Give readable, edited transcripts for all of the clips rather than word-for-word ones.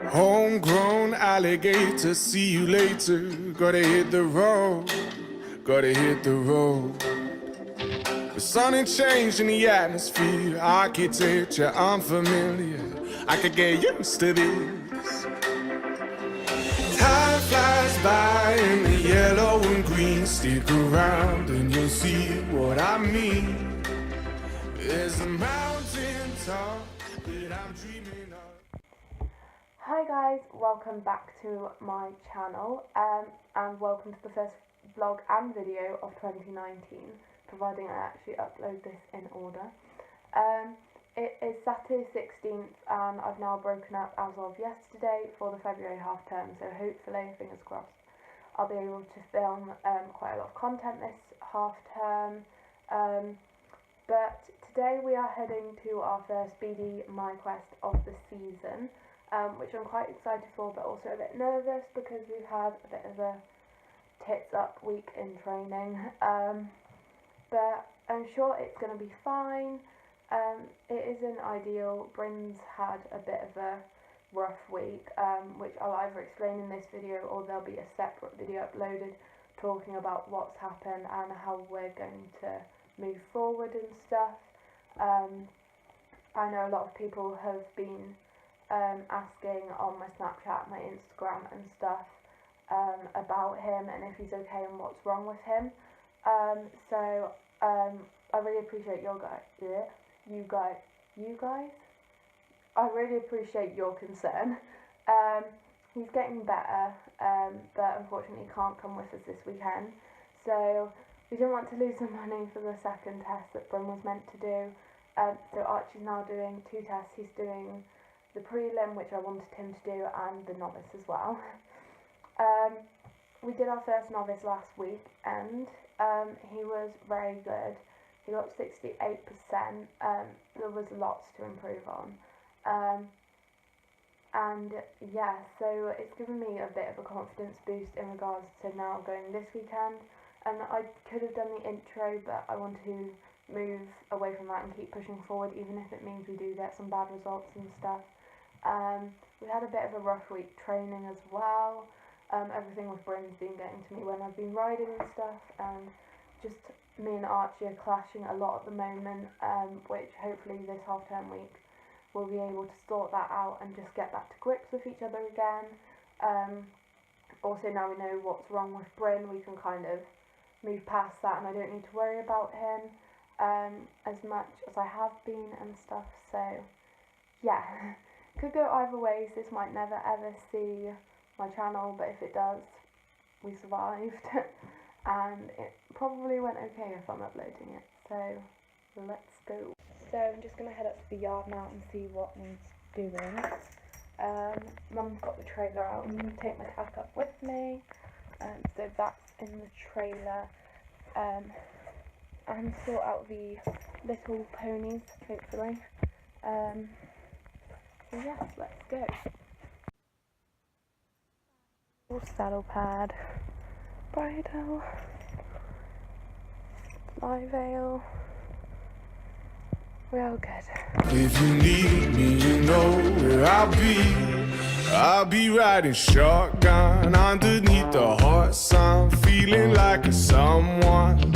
Homegrown alligator, see you later. Gotta hit the road, gotta hit the road. The sun ain't changed in the atmosphere, architecture unfamiliar. I could get used to this. Time flies by in the yellow and green. Stick around and you'll see what I mean. There's a mountain top that I'm dreaming of. Hi guys, welcome back to my channel and welcome to the first vlog and video of 2019, providing I actually upload this in order. It is Saturday 16th and I've now broken up as of yesterday for the February half term, so hopefully, fingers crossed, I'll be able to film quite a lot of content this half term. But today we are heading to our first BD My Quest of the season. Which I'm quite excited for, but also a bit nervous because we've had a bit of a tits up week in training. But I'm sure it's going to be fine. It isn't ideal. Bryn's had a bit of a rough week, which I'll either explain in this video or there'll be a separate video uploaded talking about what's happened and how we're going to move forward and stuff. I know a lot of people have been asking on my Snapchat, my Instagram and stuff about him and if he's okay and what's wrong with him. So I really appreciate you guys. I really appreciate your concern. He's getting better, but unfortunately he can't come with us this weekend. So we didn't want to lose the money for the second test that Bryn was meant to do. So Archie's now doing 2 tests. He's doing the prelim, which I wanted him to do, and the novice as well. We did our first novice last week, and he was very good. He got 68%. There was lots to improve on. And yeah, so it's given me a bit of a confidence boost in regards to now going this weekend. And I could have done the intro, but I want to move away from that and keep pushing forward, even if it means we do get some bad results and stuff. We had a bit of a rough week training as well. Everything with Bryn's been getting to me when I've been riding and stuff, and just me and Archie are clashing a lot at the moment, which hopefully this half-term week we'll be able to sort that out and just get back to grips with each other again. Also, now we know what's wrong with Bryn, we can kind of move past that and I don't need to worry about him as much as I have been and stuff. So yeah, could go either ways. This might never ever see my channel, but if it does, we survived. And it probably went okay if I'm uploading it, so let's go. So I'm just going to head up to the yard now and see what needs doing. Mum's got the trailer out. I'm going to take my tack up with me, so that's in the trailer, and sort out the little ponies, hopefully. So yes, let's go. Saddle pad, bridle, fly veil, we're all good. If you need me, you know where I'll be riding shotgun underneath the hot sun, feeling like a someone.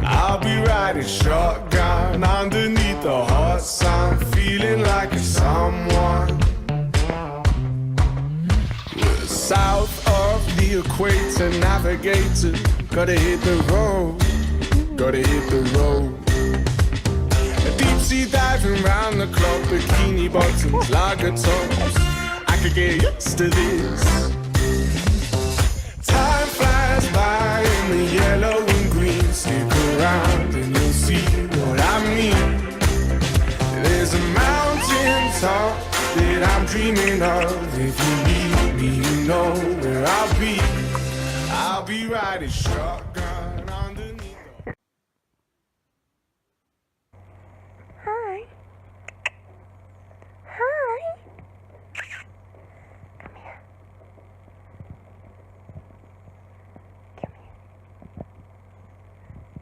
I'll be riding shotgun underneath the hot sun, feeling like a someone. We're south of the equator, navigator, gotta hit the road, gotta hit the road. Deep sea diving round the clock, bikini bottoms, lager tops. I could get used to this. Time flies by in the yellow and green. Stick around and you'll see what I mean. There's a mountain top that I'm dreaming of. If you need me, you know where I'll be riding shotgun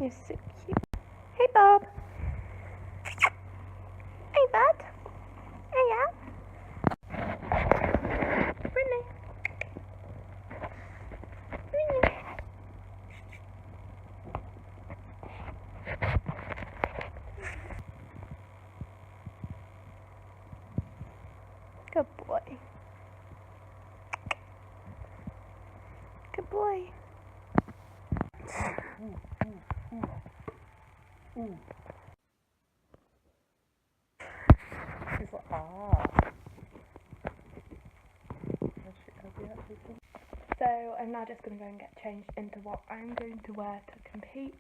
You're so cute. Hey, Bob. Hey, bud. Hey, yeah. Brittany. Brittany. Good boy. Good boy. He's like, ah. So I'm now just going to go and get changed into what I'm going to wear to compete,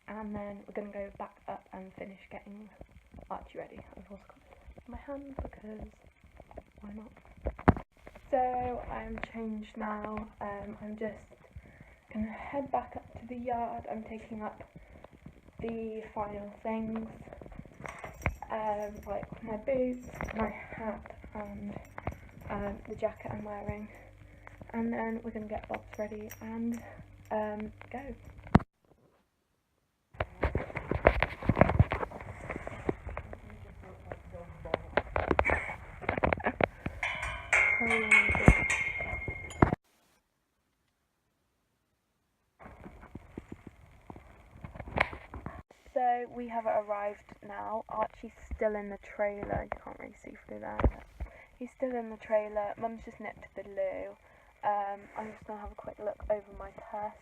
and then we're going to go back up and finish getting Archie ready. I've also got it in my hand because why not? So I'm changed now. I'm just going to head back up to the yard. I'm taking up the final things, like my boots, my hat, and the jacket I'm wearing. And then we're going to get Bob's ready and go. So we have arrived now. Archie's still in the trailer. You can't really see through there. But he's still in the trailer. Mum's just nipped to the loo. I'm just going to have a quick look over my tests,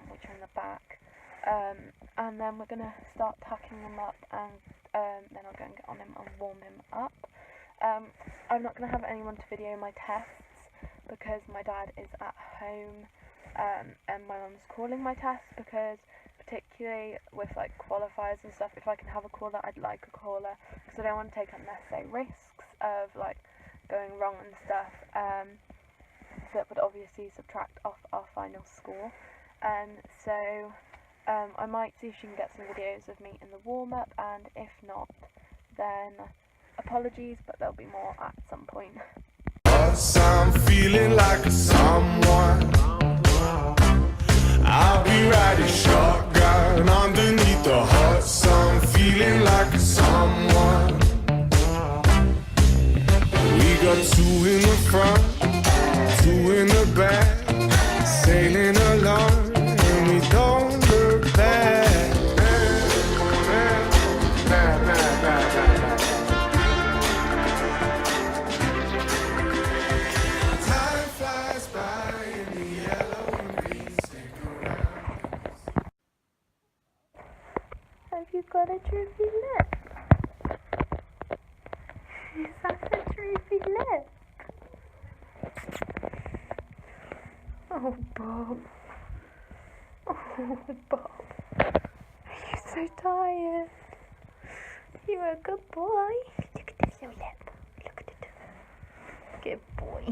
which are in the back. And then we're going to start tacking them up, and then I'll go and get on him and warm him up. I'm not going to have anyone to video my tests because my dad is at home, and my mum's calling my tests, because particularly with like qualifiers and stuff, if I can have a caller, I'd like a caller, because I don't want to take unnecessary risks of like going wrong and stuff. That would obviously subtract off our final score. So I might see if she can get some videos of me in the warm-up, and if not, then apologies, but there'll be more at some point. I'm feeling like a someone. I'll be riding shotgun underneath the hot sun, feeling like a someone. We got two in the front, two in the back, sailing along, and we don't look back. Time flies by in the yellow and green, stick around. Have you got a droopy lip? Is that a droopy lip? Oh, Bob. Oh, Bob. Are you so tired? You're a good boy. Look at this little lip. Look at it. Good boy.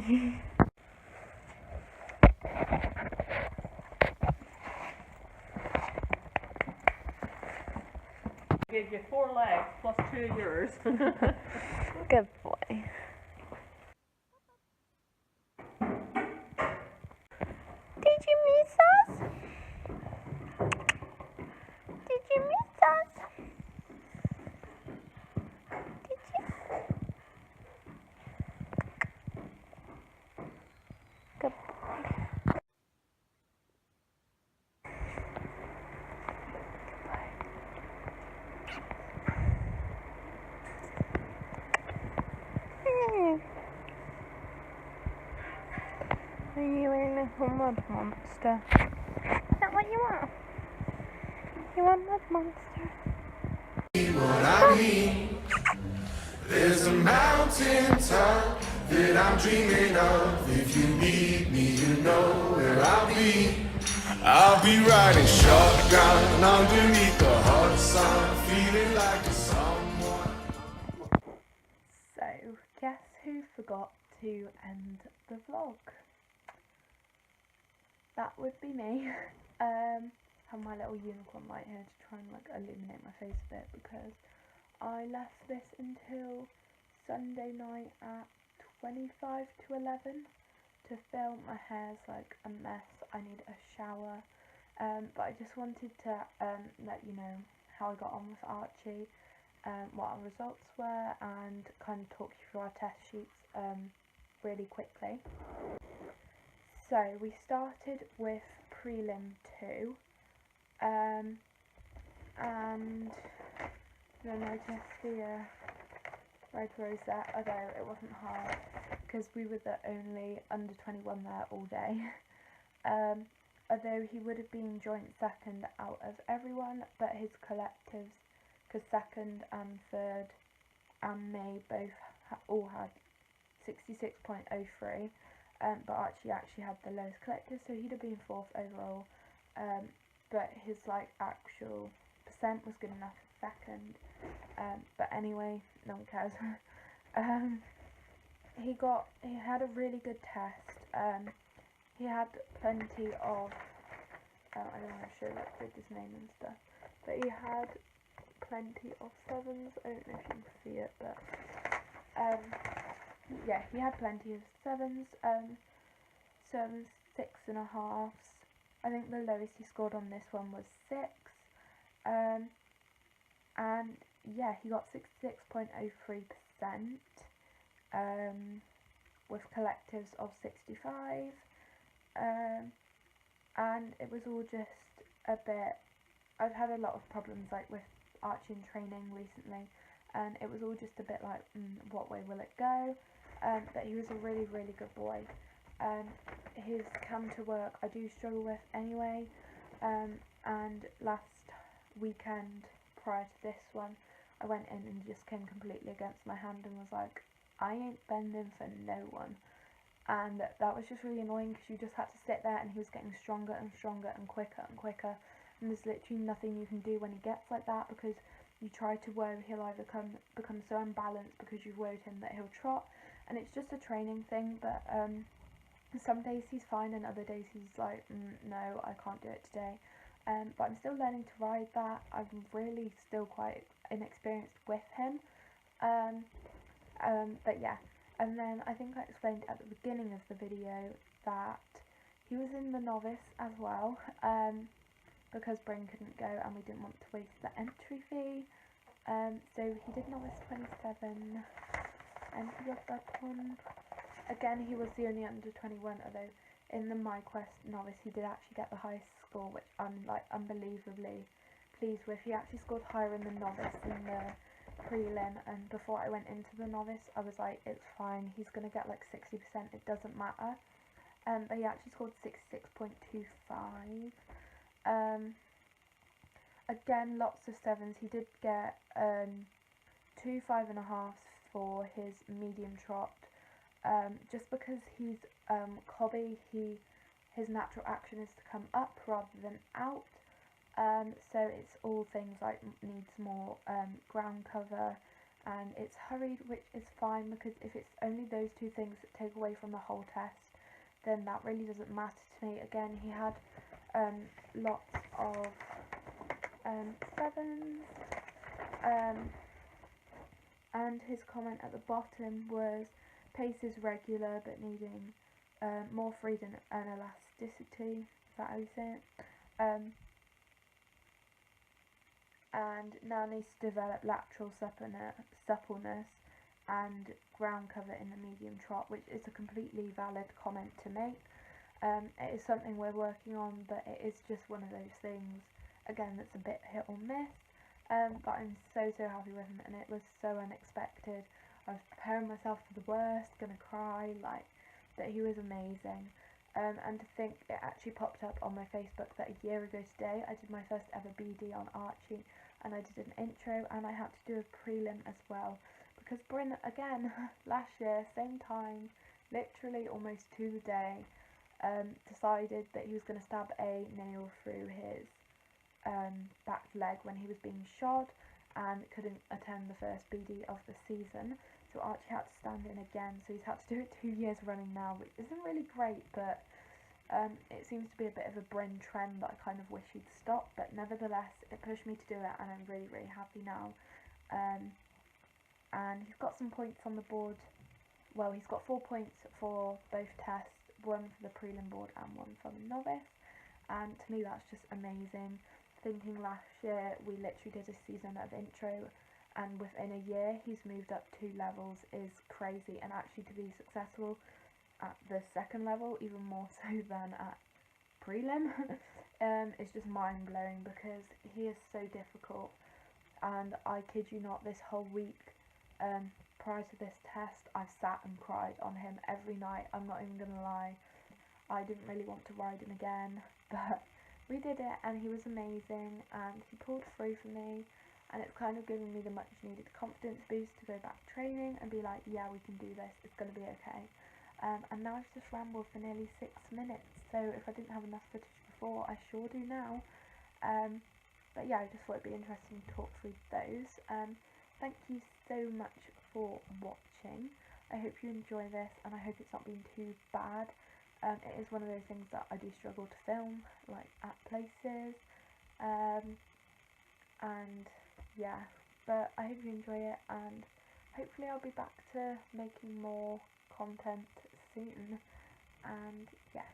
Give you 4 legs plus 2 of yours. Good boy. Did you miss us? Did you miss us? Did you? Good boy. Are you a little mud monster? Is that what you are? You are a mud monster. What I mean, there's a mountain top that I'm dreaming of. If you need me, you know where I'll be. I'll be riding shotgun underneath the hot sun, feeling like a someone. So, guess who forgot to end the vlog? That would be me. Have my little unicorn light here to try and like illuminate my face a bit, because I left this until Sunday night at 25 to 11 to film. My hair's like a mess. I need a shower, But I just wanted to let you know how I got on with Archie, what our results were, and kind of talk you through our test sheets really quickly. So we started with prelim 2, and you'll notice the red rosette, although it wasn't hard because we were the only under 21 there all day. Although he would have been joint second out of everyone, but his collectives, because second and third and me both all had 66.03, but Archie actually had the lowest collective, so he'd have been fourth overall, but his actual percent was good enough for second, but anyway, no one cares. He had a really good test. He had plenty of, I don't want to show his name and stuff, but he had plenty of sevens. I don't know if you can see it, but yeah, he had plenty of sevens, 6.5. I think the lowest he scored on this one was 6, and yeah, he got 66.03%, with collectives of 65. And it was all just a bit, I've had a lot of problems with Archie in training recently, and it was all just a bit what way will it go, but he was a really, really good boy. His canter work I do struggle with anyway, and last weekend prior to this one, I went in and just came completely against my hand and was like, I ain't bending for no one. And that was just really annoying because you just had to sit there and he was getting stronger and stronger and quicker and quicker, and there's literally nothing you can do when he gets like that, because you try to woe, he'll either become so unbalanced because you've woed him that he'll trot, and it's just a training thing. But some days he's fine and other days he's like, no, I can't do it today. But I'm still learning to ride that. I'm really still quite inexperienced with him. But yeah. And then I think I explained at the beginning of the video that he was in the novice as well, because Bryn couldn't go and we didn't want to waste the entry fee. So he did novice 27, and he got that one. Again, he was the only under 21, although in the MyQuest novice he did actually get the highest score, which I'm unbelievably pleased with. He actually scored higher in the novice than the prelim, and before I went into the novice I was like, it's fine, he's gonna get 60%, it doesn't matter. But he actually scored 66.25. Again, lots of sevens. He did get 2 5.5s for his medium trot, just because he's cobby, his natural action is to come up rather than out. So it's all things like needs more ground cover, and it's hurried, which is fine, because if it's only those two things that take away from the whole test, then that really doesn't matter to me. Again, he had lots of sevens, and his comment at the bottom was pace is regular but needing more freedom and elasticity. Is that how you say it? And now needs to develop lateral suppleness and ground cover in the medium trot, which is a completely valid comment to make. It is something we're working on, but it is just one of those things, again, that's a bit hit or miss, but I'm so happy with him, and it was so unexpected. I was preparing myself for the worst, gonna cry, but he was amazing. And to think it actually popped up on my Facebook that a year ago today I did my first ever BD on Archie, and I did an intro, and I had to do a prelim as well, because Bryn, again, last year, same time, literally almost to the day, decided that he was going to stab a nail through his back leg when he was being shod, and couldn't attend the first BD of the season, so Archie had to stand in again, so he's had to do it 2 years running now, which isn't really great, but it seems to be a bit of a Bryn trend that I kind of wish he'd stop, but nevertheless it pushed me to do it, and I'm really happy now. And he's got some points on the board. Well, he's got 4 points for both tests, one for the prelim board and one for the novice, and to me that's just amazing. Thinking last year we literally did a season of intro, and within a year he's moved up 2 levels is crazy, and actually to be successful at the second level, even more so than at prelim, it's just mind-blowing because he is so difficult. And I kid you not, this whole week prior to this test I've sat and cried on him every night. I'm not even gonna lie, I didn't really want to ride him again, but we did it and he was amazing and he pulled through for me, and it's kind of given me the much needed confidence boost to go back training and be like, yeah, we can do this, it's gonna be okay. And now I've just rambled for nearly 6 minutes, so if I didn't have enough footage before, I sure do now. But yeah, I just thought it'd be interesting to talk through those. Thank you so much for watching. I hope you enjoy this, and I hope it's not been too bad. It is one of those things that I do struggle to film, like at places, and yeah, but I hope you enjoy it, and hopefully I'll be back to making more content soon. And yeah,